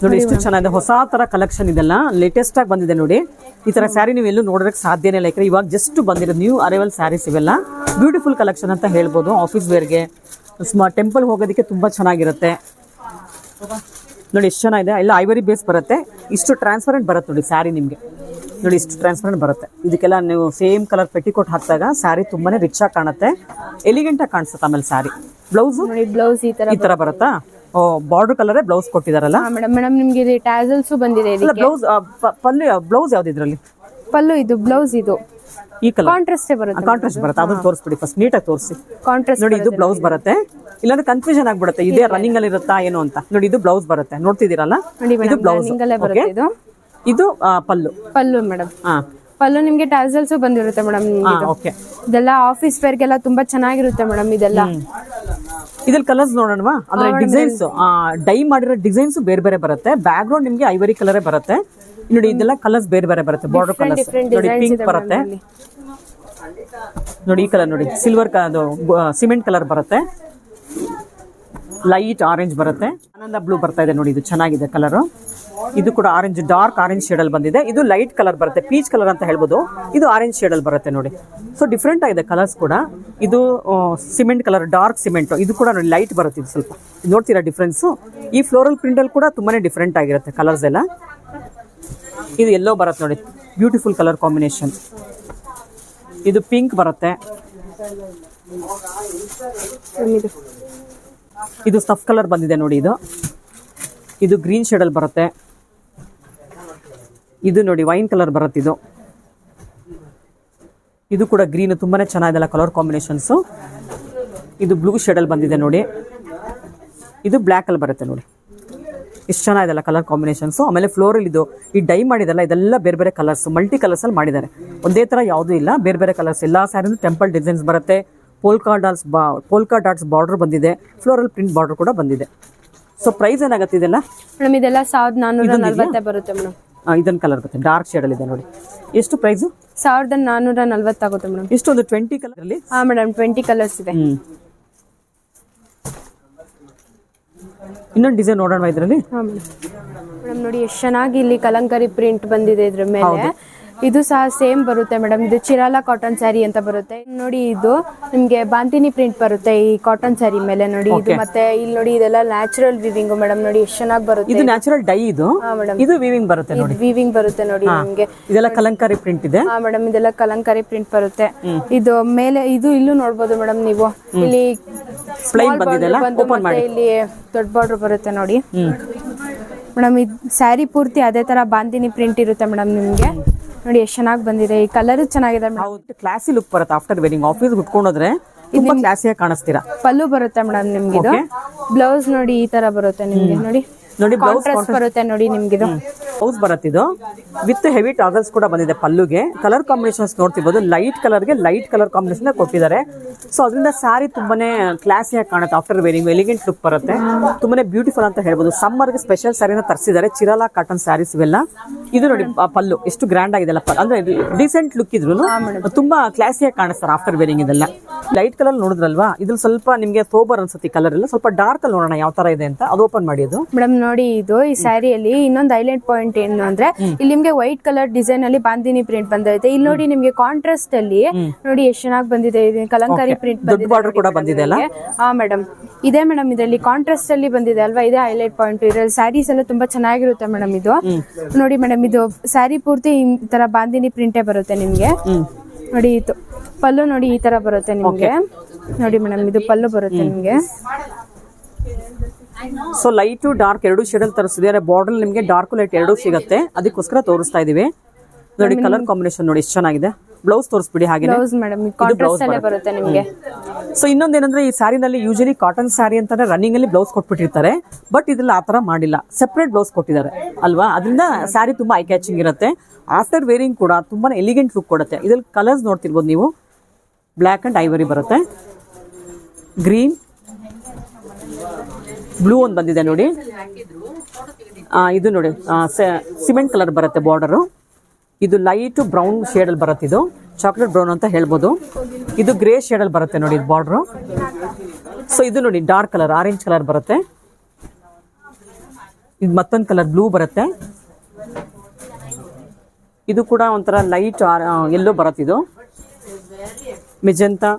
ನೋಡಿ ಎಷ್ಟು ಚೆನ್ನಾಗಿದೆ. ಹೊಸ ತರ ಕಲೆಕ್ಷನ್ ಇದೆಲ್ಲ ಲೇಟೆಸ್ಟ್ ಆಗಿ ಬಂದಿದೆ ನೋಡಿ. ಈ ತರ ಸ್ಯಾರಿ ನೀವು ಎಲ್ಲೂ ನೋಡೋದಕ್ಕೆ ಸಾಧ್ಯನೇ ಇಲ್ಲ. ಯಾಕಂದ್ರೆ ಇವಾಗ ಜಸ್ಟ್ ಬಂದಿರೋ ನ್ಯೂ ಅರೈವಲ್ ಸ್ಯಾರೀಸ್ ಇವೆಲ್ಲ. ಬ್ಯೂಟಿಫುಲ್ ಕಲೆಕ್ಷನ್ ಅಂತ ಹೇಳ್ಬೋದು. ಆಫೀಸ್ ವೇರ್ಗೆ, ಟೆಂಪಲ್ ಹೋಗೋದಕ್ಕೆ ತುಂಬಾ ಚೆನ್ನಾಗಿರುತ್ತೆ ನೋಡಿ. ಎಷ್ಟು ಚೆನ್ನಾಗಿದೆ. ಎಲ್ಲ ಐವರಿ ಬೇಸ್ ಬರುತ್ತೆ. ಇಷ್ಟು ಟ್ರಾನ್ಸ್ಪರೆಂಟ್ ಬರುತ್ತೆ ನೋಡಿ ಸ್ಯಾರಿ ನಿಮಗೆ. ನೋಡಿ ಇಷ್ಟು ಟ್ರಾನ್ಸ್ಪರೆಂಟ್ ಬರುತ್ತೆ. ಇದಕ್ಕೆಲ್ಲ ನೀವು ಸೇಮ್ ಕಲರ್ ಪೆಟಿಕೋಟ್ ಹಾಕಿದಾಗ ಸ್ಯಾರಿ ತುಂಬಾನೇ ರಿಚ್ ಆಗಿ ಕಾಣುತ್ತೆ, ಎಲಿಗೆಂಟ್ ಆಗಿ ಕಾಣಿಸುತ್ತೆ. ಆಮೇಲೆ ಸ್ಯಾರಿ ಬ್ಲೌಸ್ ನೋಡಿ ಬ್ಲೌಸ್ ಈ ತರ ಈ ತರ ಬರುತ್ತಾ? ಓ, ಬಾರ್ಡರ್ ಕಲರೇ ಬ್ಲೌಸ್ ಕೊಟ್ಟಿದಾರಲ್ಲ. ಮೇಡಮ್ ನಿಮ್ಗೆ ಇಲ್ಲಿ ಟ್ಯಾಸಲ್ಸ್ ಬಂದಿದೆ ಅಲ್ಲ, ಬ್ಲೌಸ್ ಪಲ್ಲು ಬ್ಲೌಸ್ ಯಾವ್ದು ಇದ್ರಲ್ಲಿ? ಪಲ್ಲು ಇದು, ಬ್ಲೌಸ್ ಇದು ಈ ಕಲರ್ ಕಾಂಟ್ರಾಸ್ಟೇ ಬರುತ್ತೆ. ಕಾಂಟ್ರಾಸ್ಟ್ ಬರುತ್ತೆ, ಅದನ್ನ ತೋರಿಸ್ಬಿಡಿ ಫಸ್ಟ್, ನೀಟಾಗಿ ತೋರಿಸಿ. ಕಾಂಟ್ರಾಸ್ಟ್ ನೋಡಿ, ಇದು ಬ್ಲೌಸ್ ಬರುತ್ತೆ. ಇಲ್ಲಾಂದ್ರೆ ಕನ್ಫ್ಯೂಷನ್ ಆಗ್ಬಿಡುತ್ತೆ, ಇದೇ ರನ್ನಿಂಗ್ ಅಲ್ಲಿ ಇರುತ್ತಾ ಏನು ಅಂತ. ನೋಡಿ, ಇದು ಬ್ಲೌಸ್ ಬರುತ್ತೆ, ನೋಡ್ತಿದ್ದೀರಲ್ಲ, ನೋಡಿ ಇದು ಬ್ಲೌಸ್. ನಿಂಗಲ್ಲೇ ಬರುತ್ತೆ ಇದು. ಇದು ಪಲ್ಲು. ಪಲ್ಲು ಮೇಡಮ್, ಹಾ, ಪಲ್ಲು ನಿಮ್ಗೆ ಟ್ಯಾಸಲ್ಸ್ ಬಂದಿರುತ್ತೆ ಮೇಡಮ್. ಓಕೆ. ಇದೆಲ್ಲ ಆಫೀಸ್ ವೇರ್ಗೆಲ್ಲ ತುಂಬಾ ಚೆನ್ನಾಗಿರುತ್ತೆ ಮೇಡಮ್ ಇದೆಲ್ಲ. ಇದ್ರಲ್ಲಿ ಕಲರ್ಸ್ ನೋಡೋಣವಾ? ಅಂದ್ರೆ ಡಿಸೈನ್ಸ್, ಡೈ ಮಾಡಿರೋ ಡಿಸೈನ್ಸ್ ಬೇರೆ ಬೇರೆ ಬರುತ್ತೆ. ಬ್ಯಾಕ್ ಗ್ರೌಂಡ್ ನಿಮ್ಗೆ ಐವರಿ ಕಲರೇ ಬರುತ್ತೆ. ನೋಡಿ, ಇದೆಲ್ಲ ಕಲರ್ಸ್ ಬೇರೆ ಬೇರೆ ಬರುತ್ತೆ. ಬಾರ್ಡರ್ ಕಲರ್ಸ್ ನೋಡಿ, ಪಿಂಕ್ ಬರುತ್ತೆ. ನೋಡಿ, ಈ ಕಲರ್ ನೋಡಿ, ಸಿಲ್ವರ್ ಅದು ಸಿಮೆಂಟ್ ಕಲರ್ ಬರುತ್ತೆ. ಲೈಟ್ ಆರೆಂಜ್ ಬರುತ್ತೆ. ಆನಂದ ಬ್ಲೂ ಬರ್ತಾ ಇದೆ ನೋಡಿ, ಇದು ಚೆನ್ನಾಗಿದೆ ಕಲರ್. ಇದು ಕೂಡ ಆರೆಂಜ್, ಡಾರ್ಕ್ ಆರೆಂಜ್ ಶೇಡ್ ಅಲ್ಲಿ ಬಂದಿದೆ. ಇದು ಲೈಟ್ ಕಲರ್ ಬರುತ್ತೆ, ಪೀಚ್ ಕಲರ್ ಅಂತ ಹೇಳ್ಬೋದು. ಇದು ಆರೆಂಜ್ ಶೇಡ್ ಅಲ್ಲಿ ಬರುತ್ತೆ ನೋಡಿ. ಸೊ ಡಿಫ್ರೆಂಟ್ ಆಗಿದೆ ಕಲರ್ಸ್ ಕೂಡ. ಇದು ಸಿಮೆಂಟ್ ಕಲರ್, ಡಾರ್ಕ್ ಸಿಮೆಂಟ್. ಇದು ಕೂಡ ನೋಡಿ ಲೈಟ್ ಬರುತ್ತೆ. ಇದು ಸ್ವಲ್ಪ ನೋಡ್ತೀರಾ ಡಿಫ್ರೆನ್ಸ್? ಈ ಫ್ಲೋರಲ್ ಪ್ರಿಂಟ್ ಅಲ್ಲಿ ಕೂಡ ತುಂಬಾನೇ ಡಿಫ್ರೆಂಟ್ ಆಗಿರುತ್ತೆ ಕಲರ್ಸ್ ಎಲ್ಲ. ಇದು ಎಲ್ಲೋ ಬರುತ್ತೆ ನೋಡಿ, ಬ್ಯೂಟಿಫುಲ್ ಕಲರ್ ಕಾಂಬಿನೇಷನ್. ಇದು ಪಿಂಕ್ ಬರುತ್ತೆ. ಇದು ಸ್ಟಫ್ ಕಲರ್ ಬಂದಿದೆ ನೋಡಿ. ಇದು ಗ್ರೀನ್ ಶೇಡ್ ಅಲ್ಲಿ ಬರುತ್ತೆ. ಇದು ನೋಡಿ ವೈನ್ ಕಲರ್ ಬರುತ್ತೆ. ಇದು ಕೂಡ ಗ್ರೀನ್, ತುಂಬಾನೇ ಚೆನ್ನಾಗಿದೆ ಕಲರ್ ಕಾಂಬಿನೇಷನ್ಸ್. ಇದು ಬ್ಲೂ ಶೇಡ್ ಅಲ್ಲಿ ಬಂದಿದೆ ನೋಡಿ. ಇದು ಬ್ಲ್ಯಾಕ್ ಅಲ್ಲಿ ಬರುತ್ತೆ ನೋಡಿ, ಎಷ್ಟು ಚೆನ್ನಾಗಿದೆ ಕಲರ್ ಕಾಂಬಿನೇಷನ್ಸ್. ಆಮೇಲೆ ಫ್ಲೋರಲ್ ಇದು ಈ ಡೈ ಮಾಡಿದಲ್ಲ, ಇದೆಲ್ಲ ಬೇರೆ ಬೇರೆ ಕಲರ್ಸ್, ಮಲ್ಟಿ ಕಲರ್ಸ್ ಅಲ್ಲಿ ಮಾಡಿದ್ದಾರೆ. ಒಂದೇ ತರ ಯಾವುದೂ ಇಲ್ಲ, ಬೇರೆ ಬೇರೆ ಕಲರ್ಸ್. ಎಲ್ಲಾ ಸ್ಯಾರಿನೂ ಟೆಂಪಲ್ ಡಿಸೈನ್ಸ್ ಬರುತ್ತೆ. ಪೋಲ್ಕಾ ಡಾಟ್ಸ್ ಬಾರ್ಡರ್ ಬಂದಿದೆ. ಫ್ಲೋರಲ್ ಪ್ರಿಂಟ್ ಬಾರ್ಡರ್ ಕೂಡ ಬಂದಿದೆ. ಸೊ ಪ್ರೈಸ್ ಏನಾಗುತ್ತೆ ಇದೆಲ್ಲ? ಮೇಡಮ್ ಇದೆಲ್ಲ 1440 ಬರುತ್ತೆ ಮೇಡಮ್. ಇದನ್ನ ಕಲರ್ ಬರುತ್ತೆ, ಡಾರ್ಕ್ ಶೇಡ್ ಅಲ್ಲಿ ಇದೆ ನೋಡಿ. ಎಷ್ಟು ಪ್ರೈಸ್? 1440 ಆಗುತ್ತೆ ಮೇಡಮ್. ಎಷ್ಟು? ಒಂದು 20 ಕಲರ್ ಅಲ್ಲಿ. ಹಾ ಮೇಡಮ್, 20 ಕಲರ್ಸ್ ಇದೆ. ಇನ್ನೊಂದು ಡಿಸೈನ್ ನೋಡೋಣ ಇದರಲ್ಲಿ. ಹಾ ಮೇಡಮ್ ನೋಡಿ, ಎಷ್ಟು ಚೆನ್ನಾಗಿ ಇಲ್ಲಿ ಕಲಂಕಾರಿ ಪ್ರಿಂಟ್ ಬಂದಿದೆ ಇದ್ರ ಮೇಲೆ. ಇದು ಸಹ ಸೇಮ್ ಬರುತ್ತೆ ಮೇಡಮ್. ಇದು ಚಿರಾಲ ಕಾಟನ್ ಸ್ಯಾರಿ ಅಂತ ಬರುತ್ತೆ ನೋಡಿ. ಇದು ನಿಮ್ಗೆ ಬಾಂತಿನಿ ಪ್ರಿಂಟ್ ಬರುತ್ತೆ ಈ ಕಾಟನ್ ಸ್ಯಾರಿ ಮೇಲೆ ನೋಡಿ. ಇದು ಮತ್ತೆ ಇಲ್ಲಿ ನೋಡಿ, ಇದೆಲ್ಲ ನ್ಯಾಚುರಲ್ ವಿವಿಂಗ್ ಮೇಡಮ್. ನೋಡಿ ಎಷ್ಟು ಚೆನ್ನಾಗಿ ಬರುತ್ತೆ. ಇದು ನ್ಯಾಚುರಲ್ ಡೈ. ಇದು ಇದು ವಿವಿಂಗ್ ಬರುತ್ತೆ ನೋಡಿ. ವಿವಿಂಗ್ ಬರುತ್ತೆ ನೋಡಿ ನಿಮ್ಗೆ. ಇದೆಲ್ಲ ಕಲಂಕಾರಿ ಪ್ರಿಂಟ್ ಇದೆ. ಹಾ ಮೇಡಮ್, ಇದೆಲ್ಲ ಕಲಂಕಾರಿ ಪ್ರಿಂಟ್ ಬರುತ್ತೆ. ಇದು ಮೇಲೆ ಇದು ಇಲ್ಲೂ ನೋಡ್ಬೋದು ಮೇಡಮ್ ನೀವು. ಇಲ್ಲಿ ಪ್ಲೈನ್ ಬಂದಿದೆಲ್ಲ, ಓಪನ್ ಮಾಡಿ. ಇಲ್ಲಿ ದೊಡ್ಡ ಬಾರ್ಡರ್ ಬರುತ್ತೆ ನೋಡಿ ಮೇಡಮ್. ಇದು ಸ್ಯಾರಿ ಪೂರ್ತಿ ಅದೇ ತರ ಬಾಂತಿನಿ ಪ್ರಿಂಟ್ ಇರುತ್ತೆ ಮೇಡಮ್ ನಿಮ್ಗೆ. ನೋಡಿ ಎಷ್ಟು ಚೆನ್ನಾಗಿ ಬಂದಿದೆ. ಈ ಕಲರ್ ಚೆನ್ನಾಗಿದೆ ಮೇಡಮ್. ಕ್ಲಾಸಿ ಲುಕ್ ಬರುತ್ತೆ. ಆಫ್ಟರ್ ವೇರಿಂಗ್ ಆಫೀಸ್ ಉಟ್ಕೊಂಡೋದ್ರೆ ತುಂಬಾ ಕ್ಲಾಸಿಯಾಗಿ ಕಾಣಿಸ್ತೀರಾ. ಪಲ್ಲು ಬರುತ್ತೆ ಮೇಡಮ್ ನಿಮ್ಗೆ. ಇದು ಬ್ಲೌಸ್ ನೋಡಿ ಈ ತರ ಬರುತ್ತೆ ನಿಮ್ಗೆ. ನೋಡಿ ನೋಡಿ, ಕಾಂಟ್ರಾಸ್ಟ್ ಬರುತ್ತೆ ನೋಡಿ ನಿಮ್ಗಿದು. ಬ್ಲೌಸ್ ಬರುತ್ತೆ. ಇದು ವಿತ್ ಹೆವಿ ಟಾಗಲ್ಸ್ ಕೂಡ ಬಂದಿದೆ ಪಲ್ಲುಗೆ. ಕಲರ್ ಕಾಂಬಿನೇಷನ್ಸ್ ನೋಡ್ತಿರ್ಬೋದು. ಲೈಟ್ ಕಲರ್ಗೆ ಲೈಟ್ ಕಲರ್ ಕಾಂಬಿನೇಷನ್ ಕೊಟ್ಟಿದ್ದಾರೆ. ಸೊ ಅದರಿಂದ ಸ್ಯಾರಿ ತುಂಬಾನೇ ಕ್ಲಾಸಿಯಾಗಿ ಕಾಣುತ್ತೆ. ಆಫ್ಟರ್ ವೇರಿಂಗ್ ಎಲಿಗೆಂಟ್ ಲುಕ್ ಬರುತ್ತೆ. ತುಂಬಾನೇ ಬ್ಯೂಟಿಫುಲ್ ಅಂತ ಹೇಳ್ಬೋದು. ಸಮ್ಮರ್ಗೆ ಸ್ಪೆಷಲ್ ಸ್ಯಾರಿನ ತರಿಸಿದ್ದಾರೆ, ಚಿರಾಲ ಕಾಟನ್ ಸ್ಯಾರೀಸ್ ಇವೆಲ್ಲ. ಇದು ನೋಡಿ ಪಲ್ಲು ಎಷ್ಟು ಗ್ರ್ಯಾಂಡ್ ಆಗಿದೆ ಅಂದ್ರೆ ಡಿಸೆಂಟ್ ಲುಕ್ ಇದ್ರು ತುಂಬಾ ಕ್ಲಾಸಿಯಾಗಿ ಕಾಣಿಸ್ತಾರೆ ಆಫ್ಟರ್ ವೇರಿಂಗ್. ಇದೆಲ್ಲ ಲೈಟ್ ಕಲರ್ ನೋಡಿದ್ರಲ್ವಾ? ಇದ್ರಲ್ಲಿ ಸ್ವಲ್ಪ ನಿಮ್ಗೆ ಸೋಬರ್ ಅನ್ಸುತ್ತೆ ಕಲರ್ ಎಲ್ಲ. ಸ್ವಲ್ಪ ಡಾರ್ಕ್ ಅಲ್ಲಿ ನೋಡೋಣ ಯಾವ ತರ ಇದೆ ಅಂತ. ಅದು ಓಪನ್ ಮಾಡಿ. ಅದು ಮೇಡಮ್ ನೋಡಿ, ಇದು ಈ ಸ್ಯಾರಿಯಲ್ಲಿ ಇನ್ನೊಂದು ಹೈಲೈಟ್ ಪಾಯಿಂಟ್ ಏನು ಅಂದ್ರೆ, ಇಲ್ಲಿ ನಿಮ್ಗೆ ವೈಟ್ ಕಲರ್ ಡಿಸೈನ್ ಅಲ್ಲಿ ಬಾಂದಿನಿ ಪ್ರಿಂಟ್ ಬಂದೈತೆ. ಇಲ್ಲಿ ನೋಡಿ ನಿಮ್ಗೆ ಕಾಂಟ್ರಾಸ್ಟ್ ಅಲ್ಲಿ ನೋಡಿ ಎಷ್ಟು ಚೆನ್ನಾಗಿ ಬಂದಿದೆ. ಕಲಂಕಾರಿ ಪ್ರಿಂಟ್ ದೊಡ್ಡ ಬಾರ್ಡರ್ ಕೂಡ ಬಂದಿದೆ ಅಲ್ಲ? ಹಾ ಮೇಡಮ್, ಇದೆ ಮೇಡಮ್. ಇದರಲ್ಲಿ ಕಾಂಟ್ರಾಸ್ಟ್ ಅಲ್ಲಿ ಬಂದಿದೆ ಅಲ್ವಾ, ಇದೇ ಹೈಲೈಟ್ ಪಾಯಿಂಟ್. ಇದ್ರಲ್ಲಿ ಸ್ಯಾರೀಸ್ ಎಲ್ಲ ತುಂಬಾ ಚೆನ್ನಾಗಿರುತ್ತೆ ಮೇಡಮ್. ಇದು ನೋಡಿ ಮೇಡಮ್, ಇದು ಸ್ಯಾರಿ ಪೂರ್ತಿ ಈ ತರ ಬಾಂದಿನಿ ಪ್ರಿಂಟೇ ಬರುತ್ತೆ ನಿಮ್ಗೆ. ನೋಡಿ ಇದು ಪಲ್ಲು ನೋಡಿ ಈ ತರ ಬರುತ್ತೆ ನಿಮ್ಗೆ. ನೋಡಿ ಮೇಡಮ್, ಇದು ಪಲ್ಲು ಬರುತ್ತೆ ನಿಮ್ಗೆ. ಸೊ ಲೈಟ್ ಡಾರ್ಕ್ ಎರಡು ಶೇಡ್ ಅಲ್ಲಿ ತರಿಸಿದ್ದಾರೆ. ಬಾರ್ಡರ್ ನಿಮಗೆ ಡಾರ್ಕ್ ಲೈಟ್ ಎರಡು ಸಿಗುತ್ತೆ, ಅದಕ್ಕೋಸ್ಕರ ತೋರಿಸ್ತಾ ಇದೀವಿ. ನೋಡಿ ಕಲರ್ ಕಾಂಬಿನೇಷನ್ ನೋಡಿ ಎಷ್ಟು ಚೆನ್ನಾಗಿದೆ. ಬ್ಲೌಸ್ ತೋರಿಸ್ಬಿಡಿ. ಹಾಗೆ ಬ್ಲೌಸ್ ಮೇಡಮ್ ಕಾಂಟ್ರಾಸ್ಟ್ ಅಲ್ಲೇ ಬರುತ್ತೆ ನಿಮ್ಗೆ. ಸೊ ಇನ್ನೊಂದೇನಂದ್ರೆ, ಈ ಸ್ಯಾರಿನಲ್ಲಿ ಯೂಶಲಿ ಕಾಟನ್ ಸ್ಯಾರಿ ಅಂತಾನೆ ರನ್ನಿಂಗ್ ಅಲ್ಲಿ ಬ್ಲೌಸ್ ಕೊಟ್ಬಿಟ್ಟಿರ್ತಾರೆ. ಬಟ್ ಇದ್ರಲ್ಲಿ ಆತರ ಮಾಡಿಲ್ಲ, ಸೆಪರೇಟ್ ಬ್ಲೌಸ್ ಕೊಟ್ಟಿದ್ದಾರೆ ಅಲ್ವಾ? ಅದರಿಂದ ಸ್ಯಾರಿ ತುಂಬಾ ಐ ಕ್ಯಾಚಿಂಗ್ ಇರುತ್ತೆ. ಆಫ್ಟರ್ ವೇರಿಂಗ್ ಕೂಡ ತುಂಬಾನೇ ಎಲಿಗೆಂಟ್ ಲುಕ್ ಕೊಡುತ್ತೆ. ಇದ್ರಲ್ಲಿ ಕಲರ್ಸ್ ನೋಡ್ತಿರ್ಬೋದು ನೀವು. ಬ್ಲ್ಯಾಕ್ ಅಂಡ್ ಐವರಿ ಬರುತ್ತೆ, ಗ್ರೀನ್, ಬ್ಲೂ ಒಂದು ಬಂದಿದೆ ನೋಡಿ. ಇದು ನೋಡಿ ಸಿಮೆಂಟ್ ಕಲರ್ ಬರುತ್ತೆ ಬಾರ್ಡರ್. ಇದು ಲೈಟ್ ಬ್ರೌನ್ ಶೇಡ್ ಅಲ್ಲಿ ಬರುತ್ತೆ. ಇದು ಚಾಕ್ಲೇಟ್ ಬ್ರೌನ್ ಅಂತ ಹೇಳ್ಬೋದು. ಇದು ಗ್ರೇ ಶೇಡ್ ಅಲ್ಲಿ ಬರುತ್ತೆ ನೋಡಿ ಬಾರ್ಡರ್. ಸೊ ಇದು ನೋಡಿ ಡಾರ್ಕ್ ಕಲರ್ ಆರೆಂಜ್ ಕಲರ್ ಬರುತ್ತೆ. ಇದು ಮತ್ತೊಂದು ಕಲರ್ ಬ್ಲೂ ಬರುತ್ತೆ. ಇದು ಕೂಡ ಒಂಥರ ಲೈಟ್ ಎಲ್ಲೋ ಬರುತ್ತೆ. ಇದು ಮೆಜೆಂತಾ.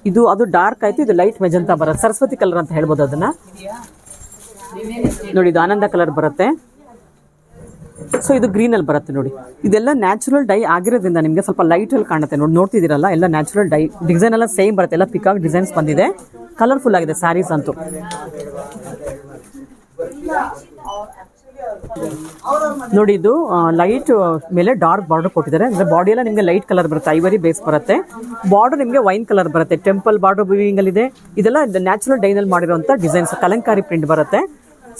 ಇದು ಅದು ಡಾರ್ಕ್ ಆಯ್ತು, ಇದು ಲೈಟ್ ಮೆಜೆಂತಾ ಬರುತ್ತೆ. ಸರಸ್ವತಿ ಕಲರ್ ಅಂತ ಹೇಳ್ಬೋದು ಅದನ್ನ. ನೋಡಿ ಇದು ಆನಂದ ಕಲರ್ ಬರುತ್ತೆ. ಸೊ ಇದು ಗ್ರೀನ್ ಅಲ್ಲಿ ಬರುತ್ತೆ ನೋಡಿ. ಇದೆಲ್ಲ ನ್ಯಾಚುರಲ್ ಡೈ ಆಗಿರೋದ್ರಿಂದ ನಿಮಗೆ ಸ್ವಲ್ಪ ಲೈಟ್ ಅಲ್ಲಿ ಕಾಣುತ್ತೆ ನೋಡಿ. ನೋಡ್ತಿದ್ದೀರಲ್ಲ, ಎಲ್ಲ ನ್ಯಾಚುರಲ್ ಡೈ. ಡಿಸೈನ್ ಎಲ್ಲ ಸೇಮ್ ಬರುತ್ತೆ, ಎಲ್ಲ ಪಿಕಾಕ್ ಡಿಸೈನ್ಸ್ ಬಂದಿದೆ. ಕಲರ್ಫುಲ್ ಆಗಿದೆ ಸ್ಯಾರೀಸ್ ಅಂತೂ. ನೋಡಿ ಇದು ಲೈಟ್ ಮೇಲೆ ಡಾರ್ಕ್ ಬಾರ್ಡರ್ ಕೊಟ್ಟಿದ್ದಾರೆ. ಅಂದ್ರೆ ಬಾಡಿ ಎಲ್ಲ ನಿಮಗೆ ಲೈಟ್ ಕಲರ್ ಬರುತ್ತೆ, ಐವರಿ ಬೇಸ್ ಬರುತ್ತೆ. ಬಾರ್ಡರ್ ನಿಮಗೆ ವೈನ್ ಕಲರ್ ಬರುತ್ತೆ. ಟೆಂಪಲ್ ಬಾರ್ಡರ್ ವಿವಿಂಗ್ ಅಲ್ಲಿ ಇದೆ. ಇದೆಲ್ಲ ನ್ಯಾಚುರಲ್ ಡೈನಲ್ಲಿ ಮಾಡಿರುವಂತ ಡಿಸೈನ್ಸ್, ಕಲಂಕಾರಿ ಪ್ರಿಂಟ್ ಬರುತ್ತೆ.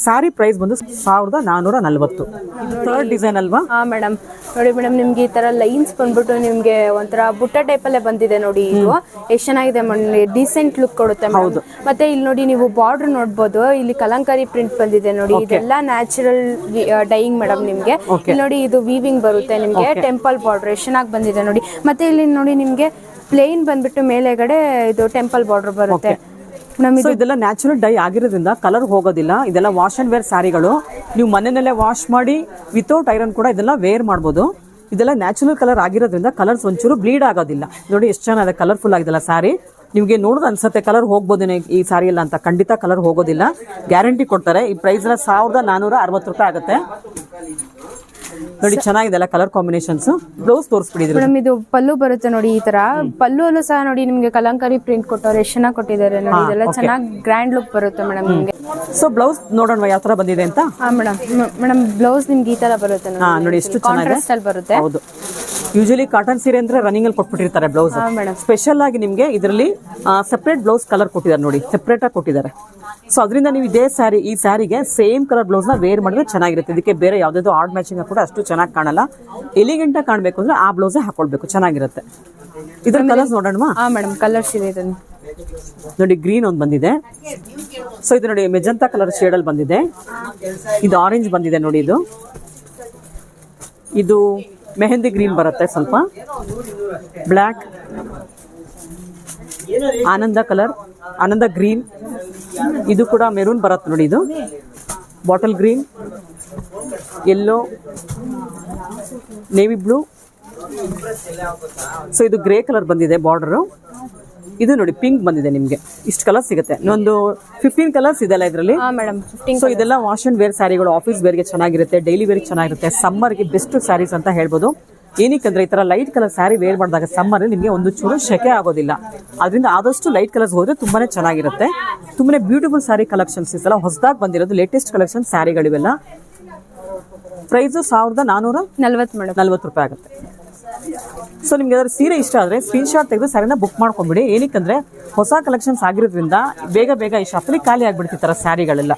ಸ್ಯಾರಿ ಪ್ರೈಸ್ ಬಂದು 1440. ಥರ್ಡ್ ಡಿಸೈನ್ ಅಲ್ವಾ? ಹಾ ಮೇಡಮ್, ನೋಡಿ ಮೇಡಮ್, ನಿಮ್ಗೆ ಈ ತರ ಲೈನ್ಸ್ ಬಂದ್ಬಿಟ್ಟು ನಿಮ್ಗೆ ಒಂಥರ ಬುಟ್ಟ ಟೈಪ್ ಅಲ್ಲೇ ಬಂದಿದೆ ನೋಡಿ. ಇದು ಎಷ್ಟು ಚೆನ್ನಾಗಿದೆ, ಡೀಸೆಂಟ್ ಲುಕ್ ಕೊಡುತ್ತೆ. ಹೌದು. ಮತ್ತೆ ಇಲ್ಲಿ ನೋಡಿ ನೀವು ಬಾರ್ಡರ್ ನೋಡ್ಬೋದು, ಇಲ್ಲಿ ಕಲಂಕಾರಿ ಪ್ರಿಂಟ್ ಬಂದಿದೆ ನೋಡಿ. ಇದೆಲ್ಲ ನ್ಯಾಚುರಲ್ ಡೈಯಿಂಗ್ ಮೇಡಮ್. ನಿಮ್ಗೆ ಇಲ್ಲಿ ನೋಡಿ ಇದು ವೀವಿಂಗ್ ಬರುತ್ತೆ ನಿಮ್ಗೆ. ಟೆಂಪಲ್ ಬಾರ್ಡರ್ ಎಷ್ಟು ಚೆನ್ನಾಗಿ ಬಂದಿದೆ ನೋಡಿ. ಮತ್ತೆ ಇಲ್ಲಿ ನೋಡಿ ನಿಮ್ಗೆ ಪ್ಲೇನ್ ಬಂದ್ಬಿಟ್ಟು ಮೇಲೆಗಡೆ ಇದು ಟೆಂಪಲ್ ಬಾರ್ಡರ್ ಬರುತ್ತೆ. ಸೊ ಇದೆಲ್ಲ ನ್ಯಾಚುರಲ್ ಡೈ ಆಗಿರೋದ್ರಿಂದ ಕಲರ್ ಹೋಗೋದಿಲ್ಲ. ಇದೆಲ್ಲ ವಾಶ್ ಅಂಡ್ ವೇರ್ ಸ್ಯಾರಿಗಳು. ನೀವು ಮನೆಯಲ್ಲೇ ವಾಶ್ ಮಾಡಿ ವಿತೌಟ್ ಐರನ್ ಕೂಡ ಇದೆಲ್ಲ ವೇರ್ ಮಾಡ್ಬೋದು. ಇದೆಲ್ಲ ನ್ಯಾಚುರಲ್ ಕಲರ್ ಆಗಿರೋದ್ರಿಂದ ಕಲರ್ಸ್ ಒಂಚೂರು ಬ್ಲೀಡ್ ಆಗೋದಿಲ್ಲ. ನೋಡಿ ಎಷ್ಟು ಚೆನ್ನಾಗಿದೆ, ಕಲರ್ಫುಲ್ ಆಗಿದೆಲ್ಲ ಸ್ಯಾರಿ. ನಿಮಗೆ ನೋಡೋದು ಅನ್ಸುತ್ತೆ ಕಲರ್ ಹೋಗ್ಬೋದೇನೆ ಈ ಸ್ಯಾರಿ ಎಲ್ಲ ಅಂತ. ಖಂಡಿತ ಕಲರ್ ಹೋಗೋದಿಲ್ಲ, ಗ್ಯಾರಂಟಿ ಕೊಡ್ತಾರೆ. ಈ ಪ್ರೈಸ್ ಎಲ್ಲ 1460 ರೂಪಾಯಿ ಆಗುತ್ತೆ. ನೋಡಿ ಚೆನ್ನಾಗಿದೆ ಅಲ್ಲ ಕಲರ್ ಕಾಂಬಿನೇಷನ್ಸ್. ಬ್ಲೌಸ್ ತೋರಿಸ್ಬಿಡಿದ್ರು ಮೇಡಮ್. ಇದು ಪಲ್ಲು ಬರುತ್ತೆ ನೋಡಿ. ಈ ತರ ಪಲ್ಲು ಅಲ್ಲೂ ಸಹ ನೋಡಿ ನಿಮ್ಗೆ ಕಲಂಕಾರಿ ಪ್ರಿಂಟ್ ಕೊಟ್ಟವ್ರೆ, ಎಷ್ಟು ಚೆನ್ನಾಗಿ ಕೊಟ್ಟಿದ್ದಾರೆ ನೋಡಿ. ಇದೆಲ್ಲ ಚೆನ್ನಾಗಿ ಗ್ರ್ಯಾಂಡ್ ಲುಕ್ ಬರುತ್ತೆ ಮೇಡಮ್ ನಿಮ್ಗೆ. ಸೊ ಬ್ಲೌಸ್ ನೋಡೋಣ ಯಾವ ತರ ಬಂದಿದೆ ಅಂತ. ಹಾ ಮೇಡಮ್. ಮೇಡಮ್ ಬ್ಲೌಸ್ ನಿಮ್ಗೆ ಈ ತರ ಬರುತ್ತೆ ನೋಡಿ, ಎಷ್ಟು ಚೆನ್ನಾಗಿದೆ. ಬರುತ್ತೆ. ಹೌದು, ಯೂಶಲಿ ಕಾಟನ್ ಸೀರೆ ಅಂದ್ರೆ ರನ್ನಿಂಗ್ ಅಲ್ಲಿ ಕೊಟ್ಬಿಟ್ಟಿರ್ತಾರೆ ಬ್ಲೌಸ್. ಸ್ಪೆಷಲ್ ಆಗಿ ನಿಮ್ಗೆ ಇದರಲ್ಲಿ ಸೆಪರೇಟ್ ಬ್ಲೌಸ್ ಕಲರ್ ಕೊಟ್ಟಿದ್ದಾರೆ ನೋಡಿ, ಸೆಪರೇಟ್ ಆಗಿ ಕೊಟ್ಟಿದ್ದಾರೆ. ಸೊ ಅದರಿಂದ ನೀವು ಇದೇ ಸ್ಯಾರಿ, ಈ ಸ್ಯಾರಿಗೆ ಸೇಮ್ ಕಲರ್ ಬ್ಲೌಸ್ ನ ವೇರ್ ಮಾಡಿದ್ರೆ ಚೆನ್ನಾಗಿರುತ್ತೆ. ಇದಕ್ಕೆ ಬೇರೆ ಯಾವ್ದಾದ್ರು ಆರ್ಡ್ ಮ್ಯಾಚಿಂಗ್ ಕೂಡ ಅಷ್ಟು ಚೆನ್ನಾಗಿ ಕಾಣಲ್ಲ. ಎಲಿಗೆಂಟ್ ಆಗಿ ಕಾಣಬೇಕು ಅಂದ್ರೆ ಆ ಬ್ಲೌಸ್ ಹಾಕೊಳ್ಬೇಕು, ಚೆನ್ನಾಗಿರುತ್ತೆ. ಇದ್ರ ಕಲರ್ಸ್ ನೋಡೋಣ. ಹಾ ಮೇಡಮ್, ಕಲರ್ಸ್ ಇದೆ ನೋಡಿ. ಗ್ರೀನ್ ಒಂದು ಬಂದಿದೆ. ಸೊ ಇದು ನೋಡಿ ಮೆಜಂತಾ ಕಲರ್ ಶೇಡ್ ಅಲ್ಲಿ ಬಂದಿದೆ. ಇದು ಆರೆಂಜ್ ಬಂದಿದೆ ನೋಡಿ. ಇದು ಮೆಹಂದಿ ಗ್ರೀನ್ ಬರುತ್ತೆ, ಸ್ವಲ್ಪ ಬ್ಲ್ಯಾಕ್, ಆನಂದ ಕಲರ್, ಆನಂದ ಗ್ರೀನ್. ಇದು ಕೂಡ ಮೆರೂನ್ ಬರುತ್ತೆ ನೋಡಿ. ಇದು bottle green, yellow, navy blue. So ಇದು ಗ್ರೇ ಕಲರ್ ಬಂದಿದೆ ಬಾರ್ಡರ್. ಇದು ನೋಡಿ ಪಿಂಕ್ ಬಂದಿದೆ. ನಿಮ್ಗೆ ಇಷ್ಟು ಕಲರ್ ಸಿಗುತ್ತೆ. ಇನ್ನೊಂದು 15 ಕಲರ್ಸ್ ಇದೆಲ್ಲ ಇದರಲ್ಲಿ. ಸೊ ಇದೆಲ್ಲ ವಾಶ್ ಅಂಡ್ ವೇರ್ ಸ್ಯಾರಿಗಳು. ಆಫೀಸ್ ವೇರ್ಗೆ ಚೆನ್ನಾಗಿರುತ್ತೆ, ಡೈಲಿ ವೇರ್ಗೆ ಚೆನ್ನಾಗಿರುತ್ತೆ, ಸಮ್ಮರ್ಗೆ ಬೆಸ್ಟ್ ಸ್ಯಾರೀಸ್ ಅಂತ ಹೇಳ್ಬೋದು. ಏನಕ್ಕಂದ್ರೆ ಈ ತರ ಲೈಟ್ ಕಲರ್ ಸ್ಯಾರಿ ವೇರ್ ಮಾಡಿದಾಗ ಸಮ್ಮರ್ ನಿಮಗೆ ಒಂದು ಚೂರು ಶೆಕೆ ಆಗೋದಿಲ್ಲ. ಅದರಿಂದ ಆದಷ್ಟು ಲೈಟ್ ಕಲರ್ಸ್ ಹೋದ್ರೆ ತುಂಬಾನೇ ಚೆನ್ನಾಗಿರುತ್ತೆ. ತುಂಬಾನೇ ಬ್ಯೂಟಿಫುಲ್ ಸ್ಯಾರಿ ಕಲೆಕ್ಷನ್ಸ್ ಇದೆಲ್ಲ ಹೊಸದಾಗಿ ಬಂದಿರೋದು, ಲೇಟೆಸ್ಟ್ ಕಲೆಕ್ಷನ್ ಸ್ಯಾರಿಗಳಿವೆಲ್ಲ. ಪ್ರೈಸ್ 1440 ರೂಪಾಯಿ ಆಗುತ್ತೆ. ಸೊ ನಿಮ್ಗೆ ಏನಾದ್ರು ಸೀರೆ ಇಷ್ಟ ಆದ್ರೆ ಸ್ಕ್ರೀನ್ ಶಾಟ್ ತೆಗೆದು ಸ್ಯಾರಿನ ಬುಕ್ ಮಾಡ್ಕೊಂಡ್ಬಿಡಿ. ಏನಕ್ಕಂದ್ರೆ ಹೊಸ ಕಲೆಕ್ಷನ್ಸ್ ಆಗಿರೋದ್ರಿಂದ ಬೇಗ ಬೇಗ ಈ ಶಾಪಲ್ಲಿ ಖಾಲಿ ಆಗ್ಬಿಡ್ತಿರ್ತಾರ ಸ್ಯಾರಿಗಳೆಲ್ಲ.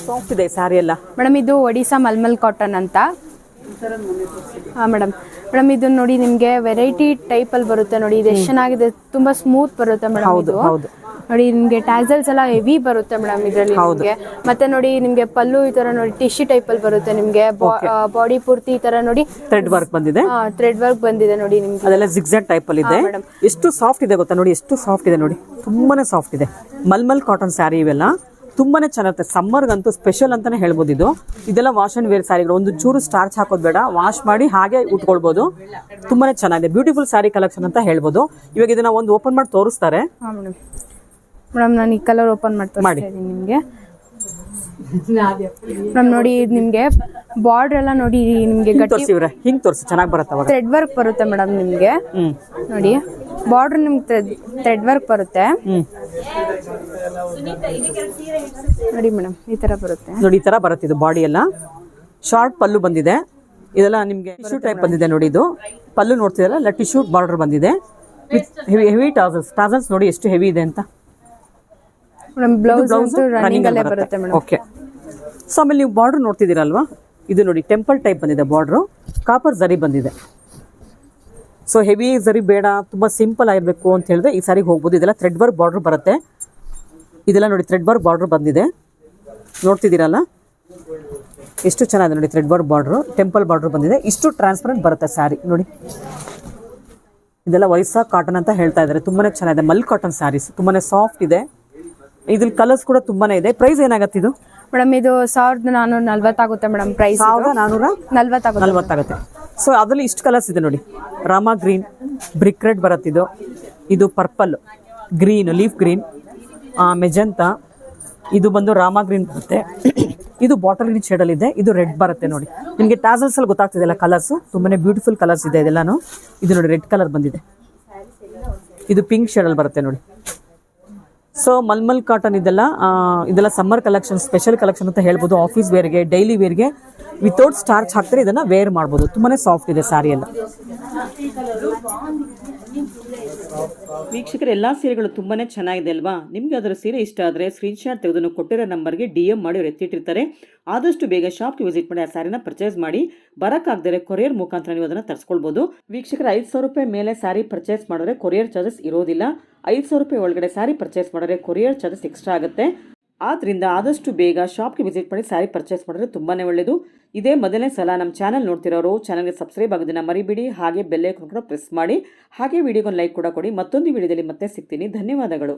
ಸಾಫ್ಟ್ ಇದೆ ಸ್ಯಾರಿ ಎಲ್ಲ ಮೇಡಮ್. ಇದು ಒಡಿಶಾ ಮಲ್ಮಲ್ ಕಾಟನ್ ಅಂತ. ಹಾ ಮೇಡಮ್. ಮೇಡಮ್ ಇದು ನೋಡಿ ನಿಮ್ಗೆ ವೆರೈಟಿ ಟೈಪ್ ಅಲ್ಲಿ ಬರುತ್ತೆ ನೋಡಿ. ಇದು ಎಷ್ಟು ಚೆನ್ನಾಗಿದೆ, ತುಂಬಾ ಸ್ಮೂತ್ ಬರುತ್ತೆ ಮೇಡಮ್. ಇದು ನೋಡಿ ನಿಮ್ಗೆ ಟ್ಯಾಸಲ್ಸ್ ಎಲ್ಲ ಹೆವಿ ಬರುತ್ತೆ ಮೇಡಮ್ ಇದರಲ್ಲಿ ನಿಮ್ಗೆ. ಮತ್ತೆ ನೋಡಿ ನಿಮ್ಗೆ ಪಲ್ಲು ಈ ತರ ನೋಡಿ ಟಿಶ್ಯೂ ಟೈಪ್ ಅಲ್ಲಿ ಬರುತ್ತೆ ನಿಮ್ಗೆ. ಬಾಡಿ ಪೂರ್ತಿ ಈ ತರ ನೋಡಿ ಥ್ರೆಡ್ ವರ್ಕ್ ಬಂದಿದೆ. ಥ್ರೆಡ್ ವರ್ಕ್ ಬಂದಿದೆ ನೋಡಿ ನಿಮ್ಗೆ. ಅದೆಲ್ಲ ಜಿಗ್ಜಾಗ್ ಟೈಪ್ ಅಲ್ಲಿ ಇದೆ. ಎಷ್ಟು ಸಾಫ್ಟ್ ಇದೆ ಗೊತ್ತಾ ನೋಡಿ, ಎಷ್ಟು ಸಾಫ್ಟ್ ಇದೆ ನೋಡಿ, ತುಂಬಾನೇ ಸಾಫ್ಟ್ ಇದೆ. ಮಲ್ಮಲ್ ಕಾಟನ್ ಸ್ಯಾರಿ ಇವೆಲ್ಲ ತುಂಬಾನೇ ಚೆನ್ನಾಗಿರುತ್ತೆ. ಸಮ್ಮರ್ಗಂತೂ ಸ್ಪೆಷಲ್ ಅಂತಾನೆ ಹೇಳ್ಬೋದು. ಇದೆಲ್ಲ ವಾಶ್ ಅಂಡ್ ವೇರ್ ಸ್ಯಾರಿಗಳು. ಒಂದು ಚೂರು ಸ್ಟಾರ್ಚ್ ಹಾಕೋದು ಬೇಡ, ವಾಶ್ ಮಾಡಿ ಹಾಗೆ ಉಟ್ಕೊಳ್ಬಹುದು. ತುಂಬಾನೇ ಚೆನ್ನಾಗಿದೆ, ಬ್ಯೂಟಿಫುಲ್ ಸ್ಯಾರಿ ಕಲೆಕ್ಷನ್ ಅಂತ ಹೇಳ್ಬೋದು. ಇವಾಗ ಇದನ್ನ ಒಂದು ಓಪನ್ ಮಾಡಿ ತೋರಿಸ್ತಾರೆ. ಮೇಡಮ್ ನಾನು ಈ ಕಲರ್ ಓಪನ್ ಮಾಡಿ ನಿಮ್ಗೆ. ಮೇಡಮ್ ನೋಡಿ ನಿಮ್ಗೆ ಬಾರ್ಡರ್ ಎಲ್ಲ ನೋಡಿ ನಿಮ್ಗೆ ಹಿಂಗ್ ತೋರಿಸಿ ಚೆನ್ನಾಗಿ ಬರುತ್ತೆ. ಥ್ರೆಡ್ ವರ್ಕ್ ಬರುತ್ತೆ ಮೇಡಮ್ ನಿಮ್ಗೆ. ನೋಡಿ ಬಾರ್ಡರ್ ನಿಮ್ಗೆ ಥ್ರೆಡ್ ವರ್ಕ್ ಬರುತ್ತೆ ನೋಡಿ ಮೇಡಮ್. ಈ ತರ ಬರುತ್ತೆ ನೋಡಿ, ಈ ತರ ಬರುತ್ತೆ. ಇದು ಬಾಡಿ ಎಲ್ಲ ಶಾರ್ಟ್ ಪಲ್ಲು ಬಂದಿದೆ. ಇದೆಲ್ಲ ನಿಮ್ಗೆ ಟಿಶ್ಯೂ ಟೈಪ್ ಬಂದಿದೆ ನೋಡಿ. ಇದು ಪಲ್ಲು ನೋಡ್ತಿರಲ್ಲ, ಟಿಶ್ಯೂ ಬಾರ್ಡರ್ ಬಂದಿದೆ ವಿತ್ ಹೆವಿ ಟಾಸಲ್ಸ್ ನೋಡಿ ಎಷ್ಟು ಹೆವಿ ಇದೆ ಅಂತ. ಬ್ಲೌಸ್ ರನ್ನಿಂಗ್ ಅಲ್ಲೇ ಬರುತ್ತೆ ಮೇಡಮ್. ಓಕೆ. ಸೊ ಆಮೇಲೆ ನೀವು ಬಾರ್ಡರ್ ನೋಡ್ತಿದ್ದೀರಲ್ವಾ, ಇದು ನೋಡಿ ಟೆಂಪಲ್ ಟೈಪ್ ಬಂದಿದೆ ಬಾರ್ಡರ್. ಕಾಪರ್ ಜರಿ ಬಂದಿದೆ. ಸೊ ಹೆವಿ ಜರಿ ಬೇಡ, ತುಂಬಾ ಸಿಂಪಲ್ ಆಗಿರ್ಬೇಕು ಅಂತ ಹೇಳಿದ್ರೆ ಈ ಸಾರಿಗೆ ಹೋಗ್ಬೋದು. ಇದೆಲ್ಲ ಥ್ರೆಡ್ ವರ್ಕ್ ಬಾರ್ಡರ್ ಬರುತ್ತೆ. ಇದೆಲ್ಲ ನೋಡಿ ಥ್ರೆಡ್ ವರ್ಕ್ ಬಾರ್ಡರ್ ಬಂದಿದೆ, ನೋಡ್ತಿದ್ದೀರಲ್ಲ ಎಷ್ಟು ಚೆನ್ನಾಗಿದೆ ನೋಡಿ. Thread work border, temple border ಬಂದಿದೆ. ಇಷ್ಟು ಟ್ರಾನ್ಸ್ಪರೆಂಟ್ ಬರುತ್ತೆ ಸ್ಯಾರಿ ನೋಡಿ. ಇದೆಲ್ಲ ಒರಿಸ್ಸಾ ಕಾಟನ್ ಅಂತ ಹೇಳ್ತಾ ಇದ್ದಾರೆ. ತುಂಬಾನೇ ಚೆನ್ನಾಗಿದೆ. ಮಲ್ ಕಾಟನ್ ಸ್ಯಾರೀಸ್ ತುಂಬಾನೇ ಸಾಫ್ಟ್ ಇದೆ. ಇದ್ರ ಕಲರ್ಸ್ ಕೂಡ ತುಂಬಾನೇ ಇದೆ. ಪ್ರೈಸ್ ಏನಾಗುತ್ತೆ ಇದು ಮೇಡಮ್? ಇದು 1440 ಆಗುತ್ತೆ ಮೇಡಮ್. ಪ್ರೈಸ್ 1440 ಆಗುತ್ತೆ. ಸೊ ಅದರಲ್ಲಿ ಇಷ್ಟು ಕಲರ್ಸ್ ಇದೆ ನೋಡಿ. ರಾಮಾ ಗ್ರೀನ್, ಬ್ರಿಕ್ ರೆಡ್ ಬರುತ್ತೆ. ಇದು purple, green, leaf green, magenta. ಇದು ಬಂದು ರಾಮಾ ಗ್ರೀನ್ ಬರುತ್ತೆ. ಇದು ಬಾಟಲ್ ಗ್ರೀನ್ ಶೇಡಲ್ಲಿ ಇದೆ, ಇದು ರೆಡ್ ಬರುತ್ತೆ ನೋಡಿ. ನಿಮಗೆ ಟಾಸಲ್ಸ್ ಅಲ್ಲಿ ಗೊತ್ತಾಗ್ತಿದೆಲ್ಲ ಕಲರ್ಸ್, ತುಂಬಾನೇ ಬ್ಯೂಟಿಫುಲ್ ಕಲರ್ಸ್ ಇದೆ ಇದೆಲ್ಲಾನು. ಇದು ನೋಡಿ ರೆಡ್ ಕಲರ್ ಬಂದಿದೆ, ಇದು ಪಿಂಕ್ ಶೇಡಲ್ಲಿ ಬರುತ್ತೆ ನೋಡಿ. ಸೊ ಮಲ್ಮಲ್ ಕಾಟನ್ ಇದೆಲ್ಲ ಸಮ್ಮರ್ ಕಲೆಕ್ಷನ್, ಸ್ಪೆಷಲ್ ಕಲೆಕ್ಷನ್ ಅಂತ ಹೇಳ್ಬೋದು. ಆಫೀಸ್ ವೇರ್ಗೆ, ಡೈಲಿ ವೇರ್ಗೆ ವಿತೌಟ್ ಸ್ಟಾರ್ಚ್ ಹಾಕ್ತಾರೆ ಇದನ್ನ ವೇರ್ ಮಾಡ್ಬೋದು. ತುಂಬಾನೇ ಸಾಫ್ಟ್ ಇದೆ ಸ್ಯಾರಿ ಎಲ್ಲ. ವೀಕ್ಷಕರ ಎಲ್ಲ ಸೀರೆಗಳು ತುಂಬಾನೇ ಚೆನ್ನಾಗಿದೆ ಅಲ್ವಾ? ನಿಮ್ಗೆ ಅದರ ಸೀರೆ ಇಷ್ಟ ಆದರೆ ಸ್ಕ್ರೀನ್ಶಾಟ್ ತೆಗೆದು ಕೊಟ್ಟಿರೋ ನಂಬರ್ಗೆ DM ಮಾಡಿ ಅವ್ರು ಎತ್ತಿಟ್ಟಿರ್ತಾರೆ. ಆದಷ್ಟು ಬೇಗ ಶಾಪ್ಗೆ ವಿಸಿಟ್ ಮಾಡಿ ಆ ಸ್ಯಾರಿನ ಪರ್ಚೇಸ್ ಮಾಡಿ. ಬರೋಕ್ಕಾಗದರೆ ಕೊರಿಯರ್ ಮುಖಾಂತರ ನೀವು ಅದನ್ನು ತರಿಸ್ಕೊಳ್ಬೋದು. ವೀಕ್ಷಕರ 5,000 ರೂಪಾಯಿ ಮೇಲೆ ಸ್ಯಾರಿ ಪರ್ಚೇಸ್ ಮಾಡಿದ್ರೆ ಕೊರಿಯರ್ ಚಾರ್ಜಸ್ ಇರೋದಿಲ್ಲ. 5,000 ರೂಪಾಯಿ ಒಳಗಡೆ ಸ್ಯಾರಿ ಪರ್ಚೇಸ್ ಮಾಡಿದ್ರೆ ಕೊರಿಯರ್ ಚಾರ್ಜಸ್ ಎಕ್ಸ್ಟ್ರಾ ಆಗುತ್ತೆ. ಆದ್ದರಿಂದ ಆದಷ್ಟು ಬೇಗ ಶಾಪ್ಗೆ ವಿಸಿಟ್ ಮಾಡಿ ಸ್ಯಾರಿ ಪರ್ಚೇಸ್ ಮಾಡಿದ್ರೆ ತುಂಬಾನೇ ಒಳ್ಳೆಯದು. ಇದೇ ಮೊದಲನೇ ಸಲ ನಮ್ಮ ಚಾನಲ್ ನೋಡ್ತಿರೋರು ಚಾನಲ್ಗೆ ಸಬ್ಸ್ಕ್ರೈಬ್ ಆಗೋದನ್ನ ಮರಿಬೇಡಿ. ಹಾಗೆ ಬೆಲ್ ಐಕಾನ್ ಕೂಡ ಪ್ರೆಸ್ ಮಾಡಿ. ಹಾಗೆ ವಿಡಿಯೋಗೊಂದು ಲೈಕ್ ಕೂಡ ಕೊಡಿ. ಮತ್ತೊಂದು ವಿಡಿಯೋದಲ್ಲಿ ಮತ್ತೆ ಸಿಗ್ತೀನಿ. ಧನ್ಯವಾದಗಳು.